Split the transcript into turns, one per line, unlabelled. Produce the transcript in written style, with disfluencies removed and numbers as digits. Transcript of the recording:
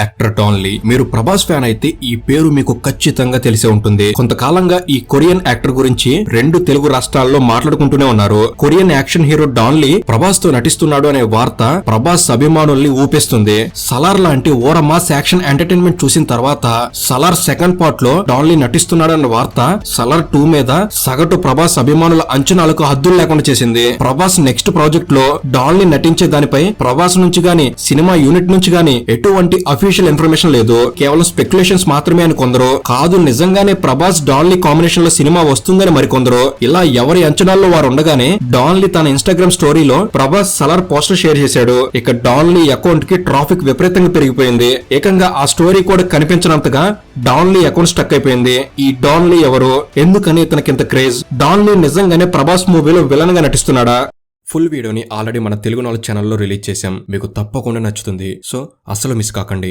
Actor Don Lee. మీరు Prabhas fan అయితే ఈ పేరు మీకు ఖచ్చితంగా తెలిసే ఉంటుంది. కొంతకాలంగా ఈ కొరియన్ యాక్టర్ గురించి 2 తెలుగు రాష్ట్రాల్లో మాట్లాడుకుంటూనే ఉన్నారు. Korean action hero Don Lee Prabhas తో నటిస్తున్నాడు అనే వార్త ప్రభాస్ అభిమానుల్ని ఊపేస్తుంది. సలార్ లాంటి ఓర మాస్ యాక్షన్ ఎంటర్టైన్మెంట్ చూసిన తర్వాత సలార్ సెకండ్ పార్ట్ లో డాన్ లీ నటిస్తున్నాడన్న వార్త సలార్ 2 మీద సగటు ప్రభాస్ అభిమానుల అంచనాలకు హద్దులు లేకుండా చేసింది. ప్రభాస్ నెక్స్ట్ ప్రాజెక్ట్ లో డాన్ లీ నటించే దానిపై ప్రభాస్ నుంచి గాని సినిమా యూనిట్ నుంచి గాని ఎటువంటి అఫీషియల్ ఇన్ఫర్మేషన్ లేదు. కేవలం స్పెక్యులేషన్స్ మాత్రమే అని కొందరు, కాదు నిజంగానే ప్రభాస్ డాన్ లీ కాంబినేషన్ లో సినిమా వస్తుందని మరికొందరు. ఇలా ఎవరి అంచనాల్లో వారు ఉండగానే డాన్ లీ తన ఇన్స్టాగ్రామ్ స్టోరీలో ప్రభాస్ సలార్ పోస్టర్ షేర్ చేశాడు. ఇక డాన్ లీ అకౌంట్ కి ట్రాఫిక్ విపరీతంగా పెరిగిపోయింది. ఏకంగా ఆ స్టోరీ కూడా కనిపించినంతగా డాన్ లీ అకౌంట్ స్టక్ అయిపోయింది. ఈ డాన్ లీ ఎవరు, ఎందుకని ఇతనికింత క్రేజ్? డాన్ లీ నిజంగానే ప్రభాస్ మూవీలో విలన్ గా నటిస్తున్నాడా? ఫుల్ వీడియోని ఆల్రెడీ మన తెలుగు నాలెడ్జ్ ఛానల్లో రిలీజ్ చేశాం. మీకు తప్పకుండా నచ్చుతుంది. సో అస్సలు మిస్ కాకండి.